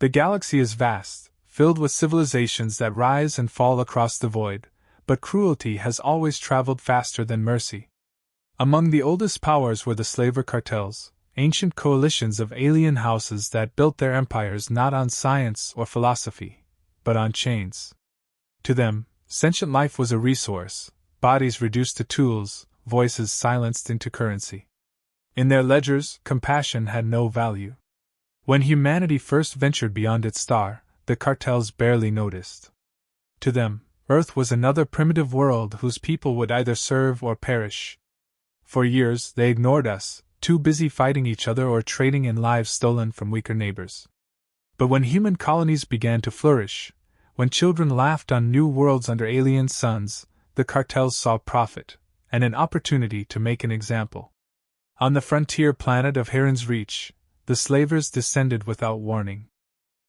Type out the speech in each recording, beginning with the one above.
The galaxy is vast, filled with civilizations that rise and fall across the void, but cruelty has always traveled faster than mercy. Among the oldest powers were the slaver cartels, ancient coalitions of alien houses that built their empires not on science or philosophy, but on chains. To them, sentient life was a resource, bodies reduced to tools, voices silenced into currency. In their ledgers, compassion had no value. When humanity first ventured beyond its star, the cartels barely noticed. To them, Earth was another primitive world whose people would either serve or perish. For years, they ignored us, too busy fighting each other or trading in lives stolen from weaker neighbors. But when human colonies began to flourish, when children laughed on new worlds under alien suns, the cartels saw profit, and an opportunity to make an example. On the frontier planet of Heron's Reach, the slavers descended without warning.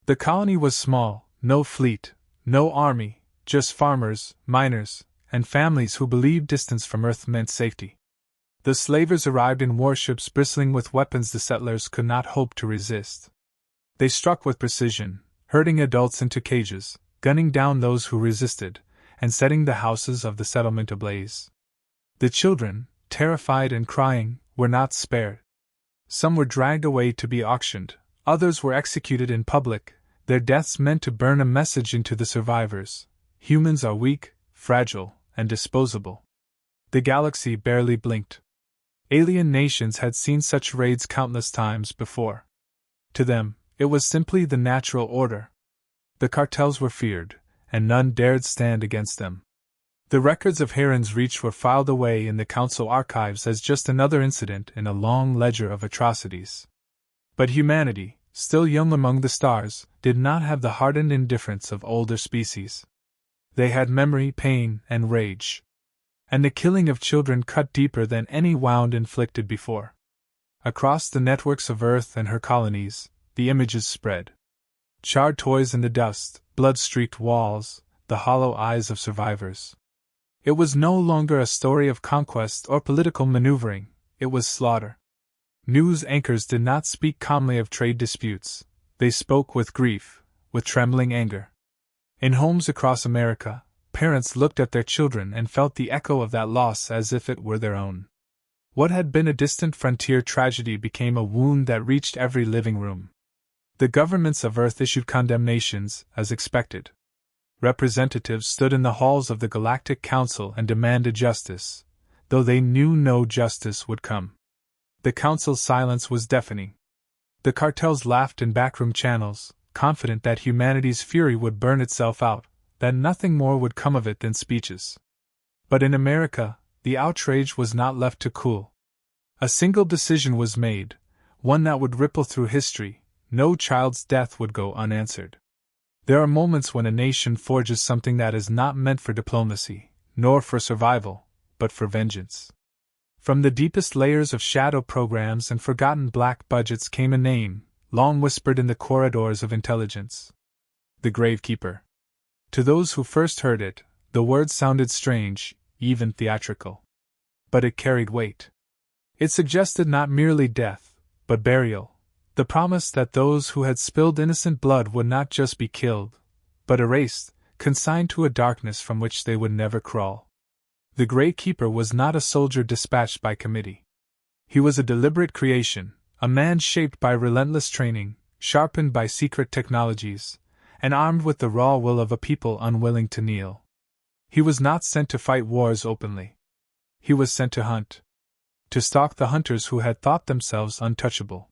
The colony was small, no fleet, no army, just farmers, miners, and families who believed distance from Earth meant safety. The slavers arrived in warships bristling with weapons the settlers could not hope to resist. They struck with precision, herding adults into cages, gunning down those who resisted, and setting the houses of the settlement ablaze. The children, terrified and crying, were not spared. Some were dragged away to be auctioned, others were executed in public, their deaths meant to burn a message into the survivors: humans are weak, fragile, and disposable. The galaxy barely blinked. Alien nations had seen such raids countless times before. To them, it was simply the natural order. The cartels were feared, and none dared stand against them. The records of Heron's Reach were filed away in the Council archives as just another incident in a long ledger of atrocities. But humanity, still young among the stars, did not have the hardened indifference of older species. They had memory, pain, and rage. And the killing of children cut deeper than any wound inflicted before. Across the networks of Earth and her colonies, the images spread. Charred toys in the dust, blood-streaked walls, the hollow eyes of survivors. It was no longer a story of conquest or political maneuvering, it was slaughter. News anchors did not speak calmly of trade disputes, they spoke with grief, with trembling anger. In homes across America, parents looked at their children and felt the echo of that loss as if it were their own. What had been a distant frontier tragedy became a wound that reached every living room. The governments of Earth issued condemnations, as expected. Representatives stood in the halls of the Galactic Council and demanded justice, though they knew no justice would come. The Council's silence was deafening. The cartels laughed in backroom channels, confident that humanity's fury would burn itself out, that nothing more would come of it than speeches. But in America, the outrage was not left to cool. A single decision was made, one that would ripple through history: no child's death would go unanswered. There are moments when a nation forges something that is not meant for diplomacy, nor for survival, but for vengeance. From the deepest layers of shadow programs and forgotten black budgets came a name, long whispered in the corridors of intelligence: the Gravekeeper. To those who first heard it, the word sounded strange, even theatrical. But it carried weight. It suggested not merely death, but burial. The promise that those who had spilled innocent blood would not just be killed, but erased, consigned to a darkness from which they would never crawl. The Gravekeeper was not a soldier dispatched by committee. He was a deliberate creation, a man shaped by relentless training, sharpened by secret technologies, and armed with the raw will of a people unwilling to kneel. He was not sent to fight wars openly. He was sent to hunt. To stalk the hunters who had thought themselves untouchable.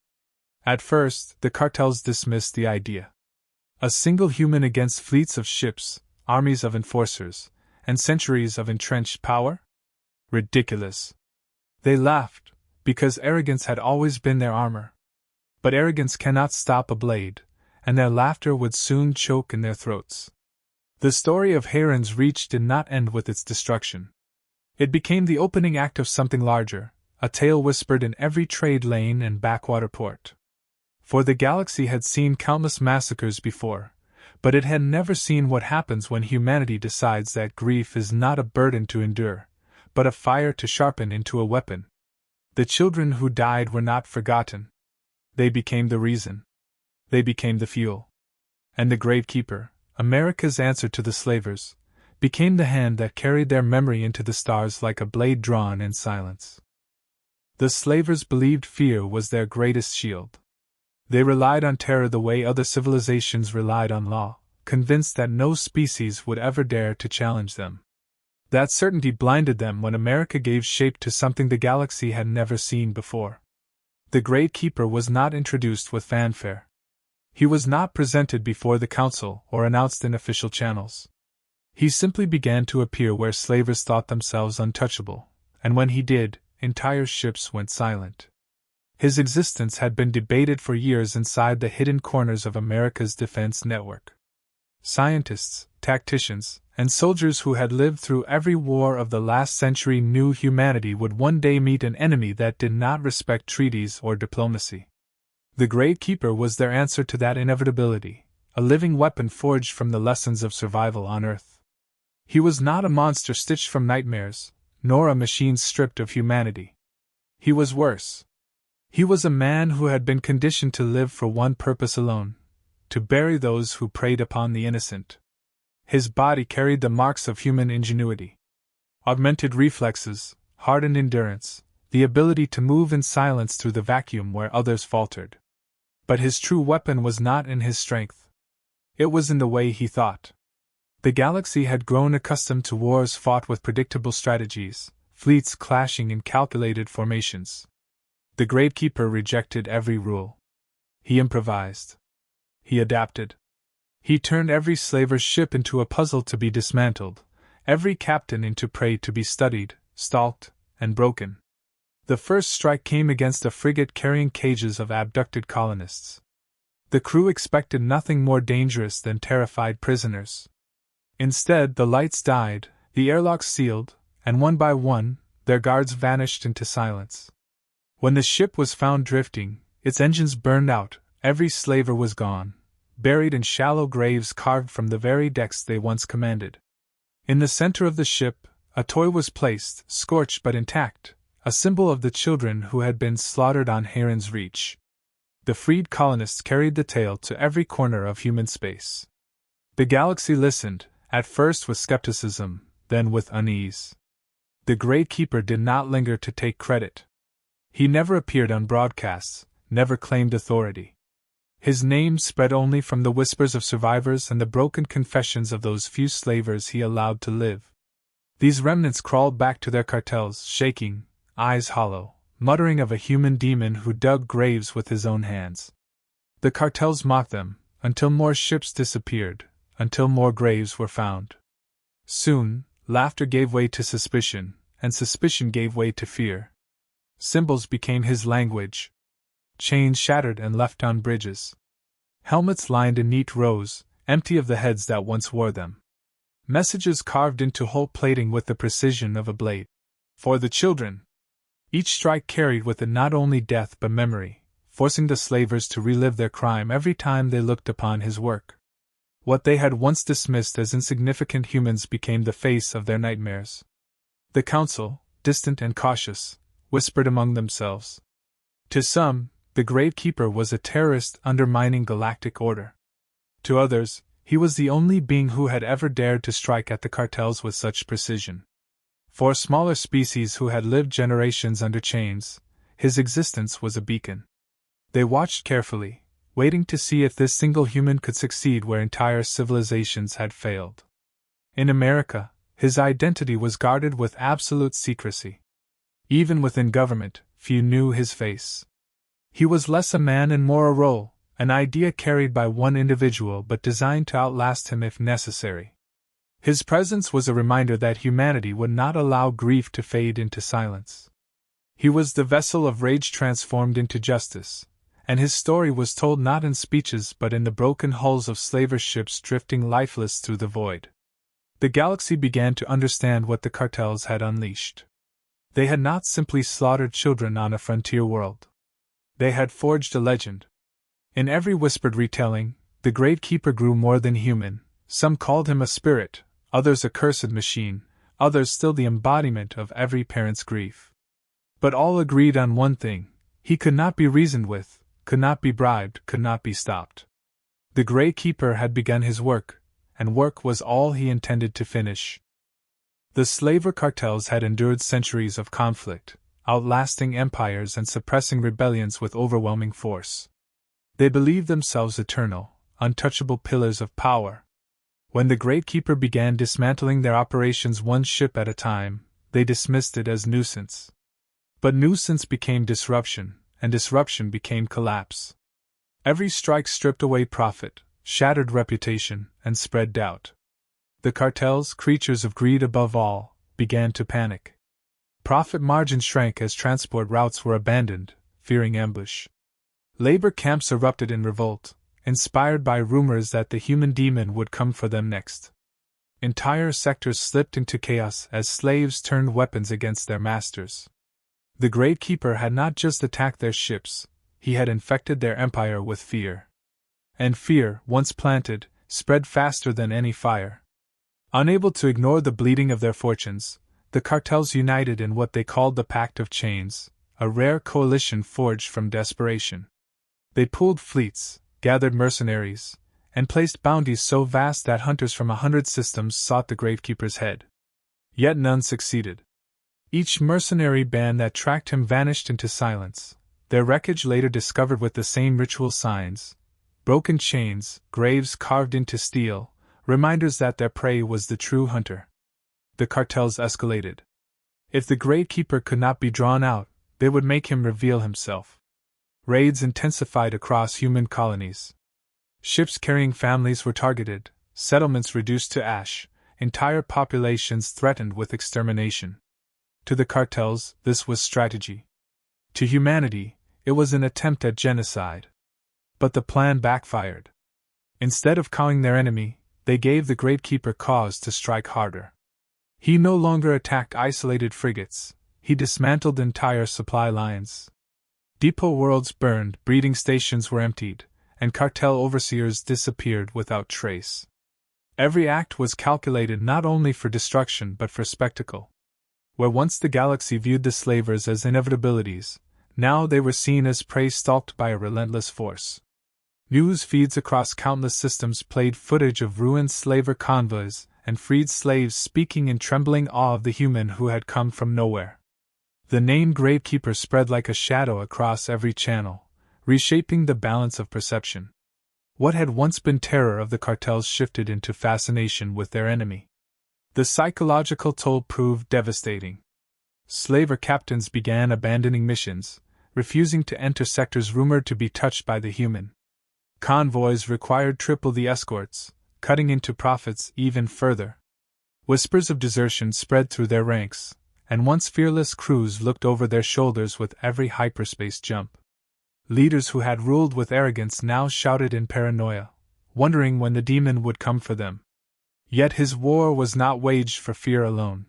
At first, the cartels dismissed the idea. A single human against fleets of ships, armies of enforcers, and centuries of entrenched power? Ridiculous. They laughed, because arrogance had always been their armor. But arrogance cannot stop a blade, and their laughter would soon choke in their throats. The story of Heron's Reach did not end with its destruction. It became the opening act of something larger, a tale whispered in every trade lane and backwater port. For the galaxy had seen countless massacres before, but it had never seen what happens when humanity decides that grief is not a burden to endure, but a fire to sharpen into a weapon. The children who died were not forgotten. They became the reason. They became the fuel. And the Gravekeeper, America's answer to the slavers, became the hand that carried their memory into the stars like a blade drawn in silence. The slavers believed fear was their greatest shield. They relied on terror the way other civilizations relied on law, convinced that no species would ever dare to challenge them. That certainty blinded them when America gave shape to something the galaxy had never seen before. The Gravekeeper was not introduced with fanfare. He was not presented before the council or announced in official channels. He simply began to appear where slavers thought themselves untouchable, and when he did, entire ships went silent. His existence had been debated for years inside the hidden corners of America's defense network. Scientists, tacticians, and soldiers who had lived through every war of the last century knew humanity would one day meet an enemy that did not respect treaties or diplomacy. The Gravekeeper was their answer to that inevitability, a living weapon forged from the lessons of survival on Earth. He was not a monster stitched from nightmares, nor a machine stripped of humanity. He was worse. He was a man who had been conditioned to live for one purpose alone: to bury those who preyed upon the innocent. His body carried the marks of human ingenuity. Augmented reflexes, hardened endurance, the ability to move in silence through the vacuum where others faltered. But his true weapon was not in his strength. It was in the way he thought. The galaxy had grown accustomed to wars fought with predictable strategies, fleets clashing in calculated formations. The Gravekeeper rejected every rule. He improvised. He adapted. He turned every slaver's ship into a puzzle to be dismantled, every captain into prey to be studied, stalked, and broken. The first strike came against a frigate carrying cages of abducted colonists. The crew expected nothing more dangerous than terrified prisoners. Instead, the lights died, the airlocks sealed, and one by one, their guards vanished into silence. When the ship was found drifting, its engines burned out, every slaver was gone, buried in shallow graves carved from the very decks they once commanded. In the center of the ship, a toy was placed, scorched but intact, a symbol of the children who had been slaughtered on Heron's Reach. The freed colonists carried the tale to every corner of human space. The galaxy listened, at first with skepticism, then with unease. The Gravekeeper did not linger to take credit. He never appeared on broadcasts, never claimed authority. His name spread only from the whispers of survivors and the broken confessions of those few slavers he allowed to live. These remnants crawled back to their cartels, shaking, eyes hollow, muttering of a human demon who dug graves with his own hands. The cartels mocked them, until more ships disappeared, until more graves were found. Soon, laughter gave way to suspicion, and suspicion gave way to fear. Symbols became his language. Chains shattered and left on bridges. Helmets lined in neat rows, empty of the heads that once wore them. Messages carved into hull plating with the precision of a blade. For the children. Each strike carried with it not only death but memory, forcing the slavers to relive their crime every time they looked upon his work. What they had once dismissed as insignificant humans became the face of their nightmares. The council, distant and cautious, whispered among themselves. To some, the Gravekeeper was a terrorist undermining galactic order. To others, he was the only being who had ever dared to strike at the cartels with such precision. For smaller species who had lived generations under chains, his existence was a beacon. They watched carefully, waiting to see if this single human could succeed where entire civilizations had failed. In America, his identity was guarded with absolute secrecy. Even within government, few knew his face. He was less a man and more a role, an idea carried by one individual but designed to outlast him if necessary. His presence was a reminder that humanity would not allow grief to fade into silence. He was the vessel of rage transformed into justice, and his story was told not in speeches but in the broken hulls of slaver ships drifting lifeless through the void. The galaxy began to understand what the cartels had unleashed. They had not simply slaughtered children on a frontier world. They had forged a legend. In every whispered retelling, the Gravekeeper grew more than human. Some called him a spirit, others a cursed machine, others still the embodiment of every parent's grief. But all agreed on one thing: he could not be reasoned with, could not be bribed, could not be stopped. The Gravekeeper had begun his work, and work was all he intended to finish. The slaver cartels had endured centuries of conflict, outlasting empires and suppressing rebellions with overwhelming force. They believed themselves eternal, untouchable pillars of power. When the Gravekeeper began dismantling their operations one ship at a time, they dismissed it as nuisance. But nuisance became disruption, and disruption became collapse. Every strike stripped away profit, shattered reputation, and spread doubt. The cartels, creatures of greed above all, began to panic. Profit margins shrank as transport routes were abandoned, fearing ambush. Labor camps erupted in revolt, inspired by rumors that the human demon would come for them next. Entire sectors slipped into chaos as slaves turned weapons against their masters. The Gravekeeper had not just attacked their ships, he had infected their empire with fear. And fear, once planted, spread faster than any fire. Unable to ignore the bleeding of their fortunes, the cartels united in what they called the Pact of Chains, a rare coalition forged from desperation. They pooled fleets, gathered mercenaries, and placed bounties so vast that hunters from 100 systems sought the Gravekeeper's head. Yet none succeeded. Each mercenary band that tracked him vanished into silence, their wreckage later discovered with the same ritual signs, broken chains, graves carved into steel, reminders that their prey was the true hunter. The cartels escalated. If the Gravekeeper could not be drawn out, they would make him reveal himself. Raids intensified across human colonies. Ships carrying families were targeted, settlements reduced to ash, entire populations threatened with extermination. To the cartels, this was strategy. To humanity, it was an attempt at genocide. But the plan backfired. Instead of cowing their enemy, they gave the Gravekeeper cause to strike harder. He no longer attacked isolated frigates, he dismantled entire supply lines. Depot worlds burned, breeding stations were emptied, and cartel overseers disappeared without trace. Every act was calculated not only for destruction but for spectacle. Where once the galaxy viewed the slavers as inevitabilities, now they were seen as prey stalked by a relentless force. News feeds across countless systems played footage of ruined slaver convoys and freed slaves speaking in trembling awe of the human who had come from nowhere. The name Gravekeeper spread like a shadow across every channel, reshaping the balance of perception. What had once been terror of the cartels shifted into fascination with their enemy. The psychological toll proved devastating. Slaver captains began abandoning missions, refusing to enter sectors rumored to be touched by the human. Convoys required triple the escorts, cutting into profits even further. Whispers of desertion spread through their ranks, and once fearless crews looked over their shoulders with every hyperspace jump. Leaders who had ruled with arrogance now shouted in paranoia, wondering when the demon would come for them. Yet his war was not waged for fear alone.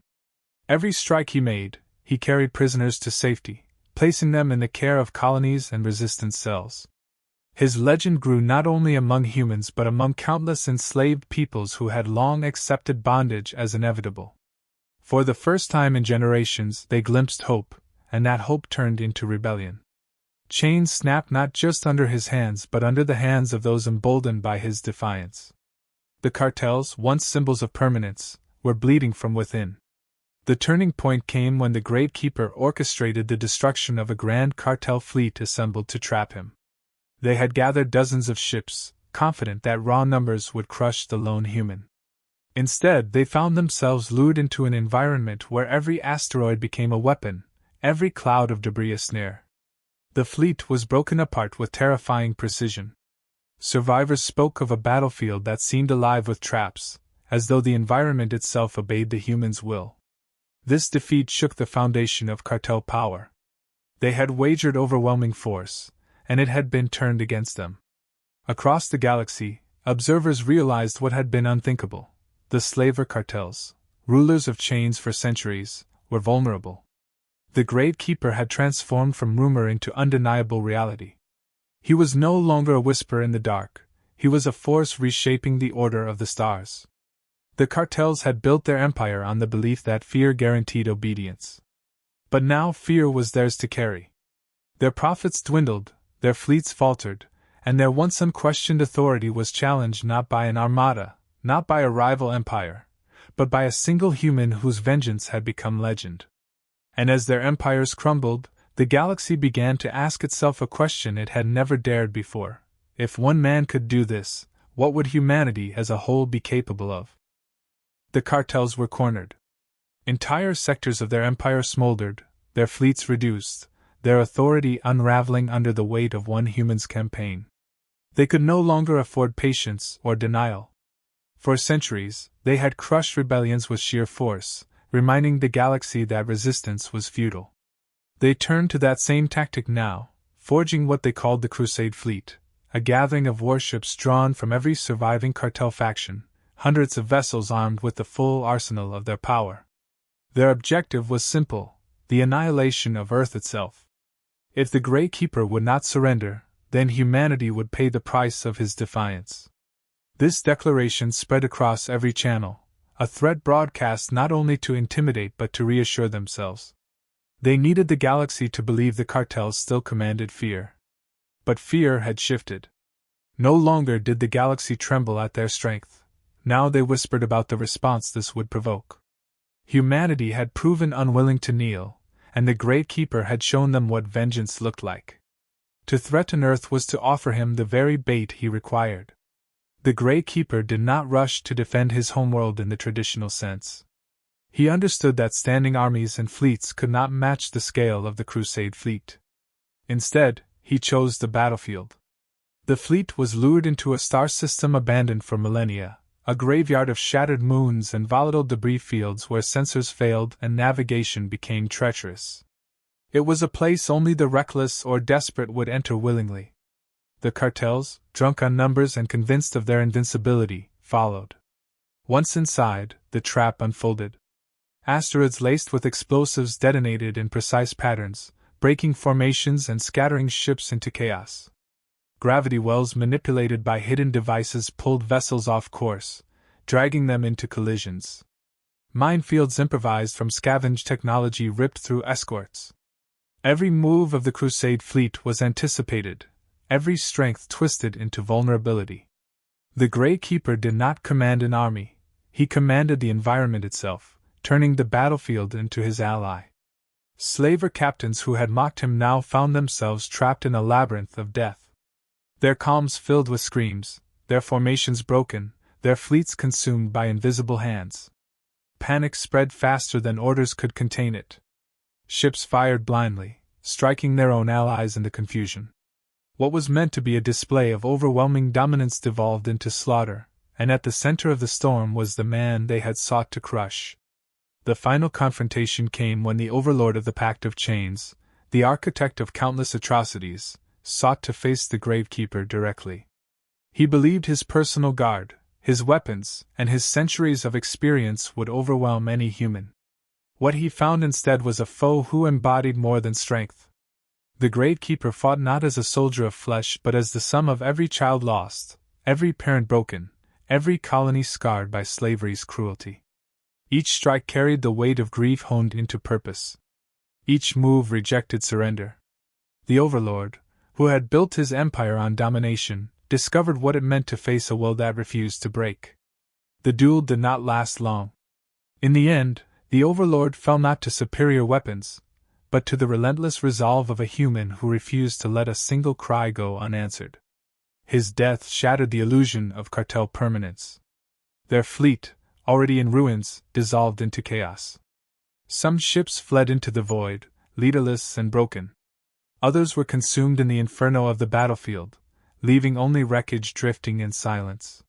Every strike he made, he carried prisoners to safety, placing them in the care of colonies and resistance cells. His legend grew not only among humans but among countless enslaved peoples who had long accepted bondage as inevitable. For the first time in generations, they glimpsed hope, and that hope turned into rebellion. Chains snapped not just under his hands but under the hands of those emboldened by his defiance. The cartels, once symbols of permanence, were bleeding from within. The turning point came when the Gravekeeper orchestrated the destruction of a grand cartel fleet assembled to trap him. They had gathered dozens of ships, confident that raw numbers would crush the lone human. Instead, they found themselves lured into an environment where every asteroid became a weapon, every cloud of debris a snare. The fleet was broken apart with terrifying precision. Survivors spoke of a battlefield that seemed alive with traps, as though the environment itself obeyed the human's will. This defeat shook the foundation of cartel power. They had wagered overwhelming force, and it had been turned against them. Across the galaxy, observers realized what had been unthinkable. The slaver cartels, rulers of chains for centuries, were vulnerable. The Gravekeeper had transformed from rumor into undeniable reality. He was no longer a whisper in the dark, he was a force reshaping the order of the stars. The cartels had built their empire on the belief that fear guaranteed obedience. But now fear was theirs to carry. Their profits dwindled, their fleets faltered, and their once unquestioned authority was challenged not by an armada, not by a rival empire, but by a single human whose vengeance had become legend. And as their empires crumbled, the galaxy began to ask itself a question it had never dared before. If one man could do this, what would humanity as a whole be capable of? The cartels were cornered. Entire sectors of their empire smoldered, their fleets reduced, their authority unraveling under the weight of one human's campaign. They could no longer afford patience or denial. For centuries, they had crushed rebellions with sheer force, reminding the galaxy that resistance was futile. They turned to that same tactic now, forging what they called the Crusade Fleet, a gathering of warships drawn from every surviving cartel faction, hundreds of vessels armed with the full arsenal of their power. Their objective was simple: the annihilation of Earth itself. If the Gravekeeper would not surrender, then humanity would pay the price of his defiance. This declaration spread across every channel, a threat broadcast not only to intimidate but to reassure themselves. They needed the galaxy to believe the cartels still commanded fear. But fear had shifted. No longer did the galaxy tremble at their strength. Now they whispered about the response this would provoke. Humanity had proven unwilling to kneel, and the Gravekeeper had shown them what vengeance looked like. To threaten Earth was to offer him the very bait he required. The Gravekeeper did not rush to defend his homeworld in the traditional sense. He understood that standing armies and fleets could not match the scale of the Crusade fleet. Instead, he chose the battlefield. The fleet was lured into a star system abandoned for millennia, a graveyard of shattered moons and volatile debris fields where sensors failed and navigation became treacherous. It was a place only the reckless or desperate would enter willingly. The cartels, drunk on numbers and convinced of their invincibility, followed. Once inside, the trap unfolded. Asteroids laced with explosives detonated in precise patterns, breaking formations and scattering ships into chaos. Gravity wells manipulated by hidden devices pulled vessels off course, dragging them into collisions. Minefields improvised from scavenged technology ripped through escorts. Every move of the Crusade fleet was anticipated, every strength twisted into vulnerability. The Gravekeeper did not command an army, he commanded the environment itself, turning the battlefield into his ally. Slaver captains who had mocked him now found themselves trapped in a labyrinth of death. Their calms filled with screams, their formations broken, their fleets consumed by invisible hands. Panic spread faster than orders could contain it. Ships fired blindly, striking their own allies in the confusion. What was meant to be a display of overwhelming dominance devolved into slaughter, and at the center of the storm was the man they had sought to crush. The final confrontation came when the overlord of the Pact of Chains, the architect of countless atrocities, sought to face the Gravekeeper directly. He believed his personal guard, his weapons, and his centuries of experience would overwhelm any human. What he found instead was a foe who embodied more than strength. The Gravekeeper fought not as a soldier of flesh but as the sum of every child lost, every parent broken, every colony scarred by slavery's cruelty. Each strike carried the weight of grief honed into purpose. Each move rejected surrender. The Overlord, who had built his empire on domination, discovered what it meant to face a will that refused to break. The duel did not last long. In the end, the Overlord fell not to superior weapons, but to the relentless resolve of a human who refused to let a single cry go unanswered. His death shattered the illusion of cartel permanence. Their fleet, already in ruins, dissolved into chaos. Some ships fled into the void, leaderless and broken. Others were consumed in the inferno of the battlefield, leaving only wreckage drifting in silence.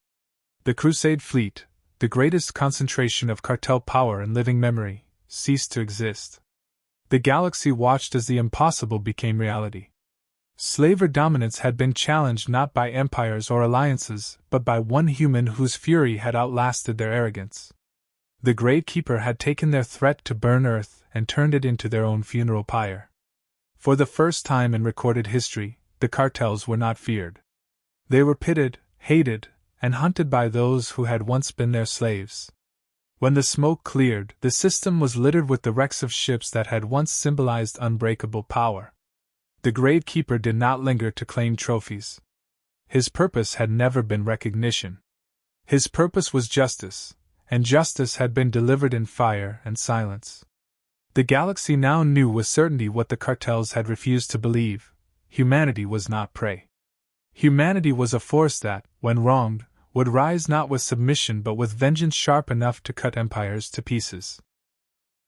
The Crusade fleet, the greatest concentration of cartel power and living memory, ceased to exist. The galaxy watched as the impossible became reality. Slaver dominance had been challenged not by empires or alliances, but by one human whose fury had outlasted their arrogance. The Gravekeeper had taken their threat to burn Earth and turned it into their own funeral pyre. For the first time in recorded history, the cartels were not feared. They were pitted, hated, and hunted by those who had once been their slaves. When the smoke cleared, the system was littered with the wrecks of ships that had once symbolized unbreakable power. The Gravekeeper did not linger to claim trophies. his purpose had never been recognition. His purpose was justice, and justice had been delivered in fire and silence. The galaxy now knew with certainty what the cartels had refused to believe: humanity was not prey. Humanity was a force that, when wronged, would rise not with submission but with vengeance sharp enough to cut empires to pieces.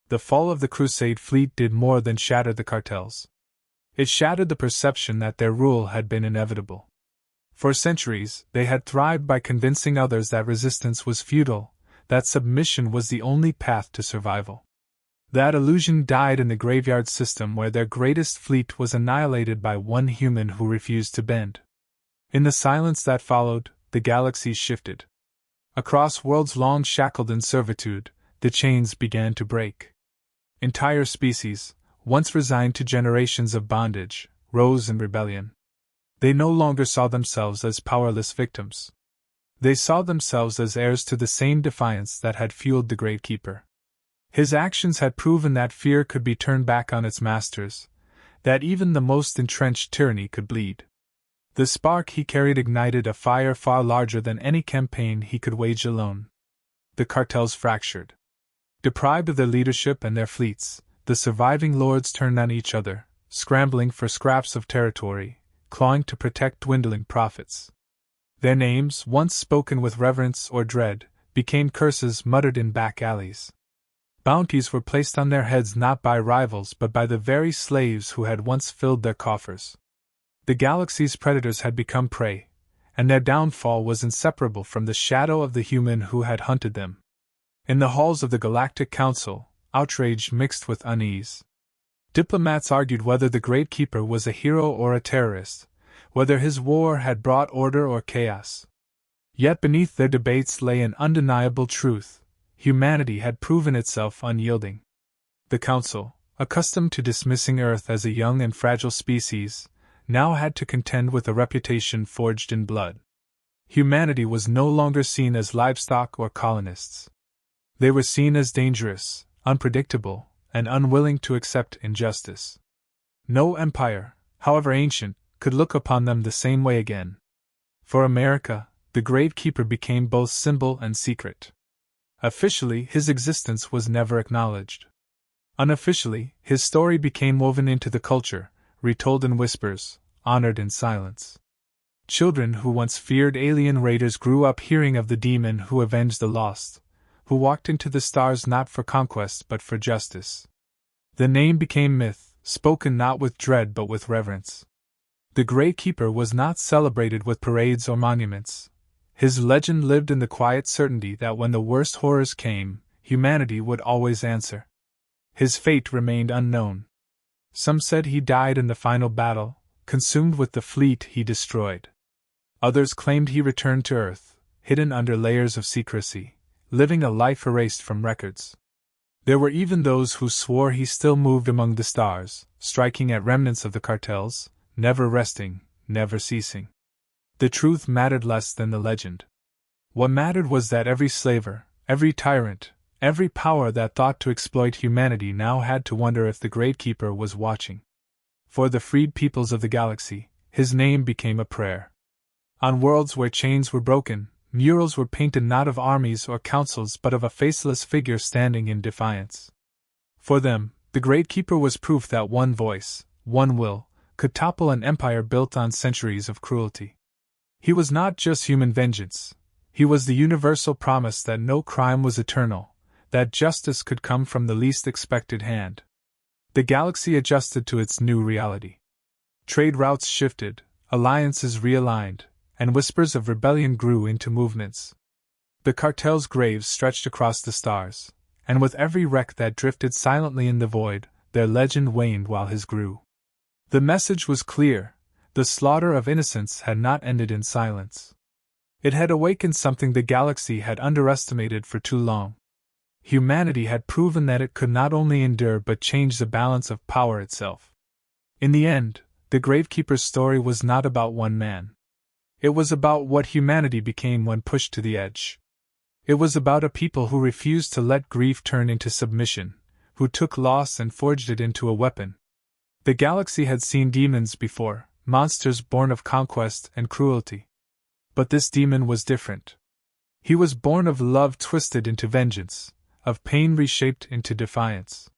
The fall of the Crusade fleet did more than shatter the cartels. It shattered the perception that their rule had been inevitable. For centuries, they had thrived by convincing others that resistance was futile, that submission was the only path to survival. That illusion died in the graveyard system where their greatest fleet was annihilated by one human who refused to bend. In the silence that followed, the galaxies shifted. Across worlds long shackled in servitude, the chains began to break. Entire species, once resigned to generations of bondage, rose in rebellion. They no longer saw themselves as powerless victims. They saw themselves as heirs to the same defiance that had fueled the Gravekeeper. His actions had proven that fear could be turned back on its masters, that even the most entrenched tyranny could bleed. The spark he carried ignited a fire far larger than any campaign he could wage alone. The cartels fractured. Deprived of their leadership and their fleets, the surviving lords turned on each other, scrambling for scraps of territory, clawing to protect dwindling profits. Their names, once spoken with reverence or dread, became curses muttered in back alleys. Bounties were placed on their heads not by rivals but by the very slaves who had once filled their coffers. The galaxy's predators had become prey, and their downfall was inseparable from the shadow of the human who had hunted them. In the halls of the Galactic Council, outrage mixed with unease. Diplomats argued whether the Gravekeeper was a hero or a terrorist, whether his war had brought order or chaos. Yet beneath their debates lay an undeniable truth: humanity had proven itself unyielding. The Council, accustomed to dismissing Earth as a young and fragile species, now had to contend with a reputation forged in blood. Humanity was no longer seen as livestock or colonists. They were seen as dangerous, unpredictable, and unwilling to accept injustice. No empire, however ancient, could look upon them the same way again. For America, the Gravekeeper became both symbol and secret. Officially, his existence was never acknowledged. Unofficially, his story became woven into the culture, retold in whispers, honored in silence. Children who once feared alien raiders grew up hearing of the demon who avenged the lost, who walked into the stars not for conquest but for justice. The name became myth, spoken not with dread but with reverence. The Gravekeeper was not celebrated with parades or monuments. His legend lived in the quiet certainty that when the worst horrors came, humanity would always answer. His fate remained unknown. Some said he died in the final battle, consumed with the fleet he destroyed. Others claimed he returned to Earth, hidden under layers of secrecy, living a life erased from records. There were even those who swore he still moved among the stars, striking at remnants of the cartels, never resting, never ceasing. The truth mattered less than the legend. What mattered was that every slaver, every tyrant, every power that thought to exploit humanity now had to wonder if the Gravekeeper was watching. For the freed peoples of the galaxy, his name became a prayer. On worlds where chains were broken, murals were painted not of armies or councils but of a faceless figure standing in defiance. For them, the Gravekeeper was proof that one voice, one will, could topple an empire built on centuries of cruelty. He was not just human vengeance. He was the universal promise that no crime was eternal, that justice could come from the least expected hand. The galaxy adjusted to its new reality. Trade routes shifted, alliances realigned, and whispers of rebellion grew into movements. The cartel's graves stretched across the stars, and with every wreck that drifted silently in the void, their legend waned while his grew. The message was clear: the slaughter of innocents had not ended in silence. It had awakened something the galaxy had underestimated for too long. Humanity had proven that it could not only endure but change the balance of power itself. In the end, the Gravekeeper's story was not about one man. It was about what humanity became when pushed to the edge. It was about a people who refused to let grief turn into submission, who took loss and forged it into a weapon. The galaxy had seen demons before, monsters born of conquest and cruelty. But this demon was different. He was born of love twisted into vengeance, of pain reshaped into defiance.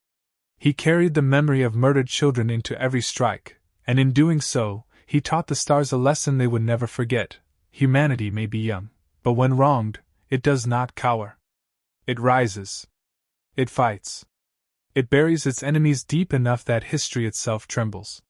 He carried the memory of murdered children into every strike, and in doing so, he taught the stars a lesson they would never forget. Humanity may be young, but when wronged, it does not cower. It rises. It fights. It buries its enemies deep enough that history itself trembles.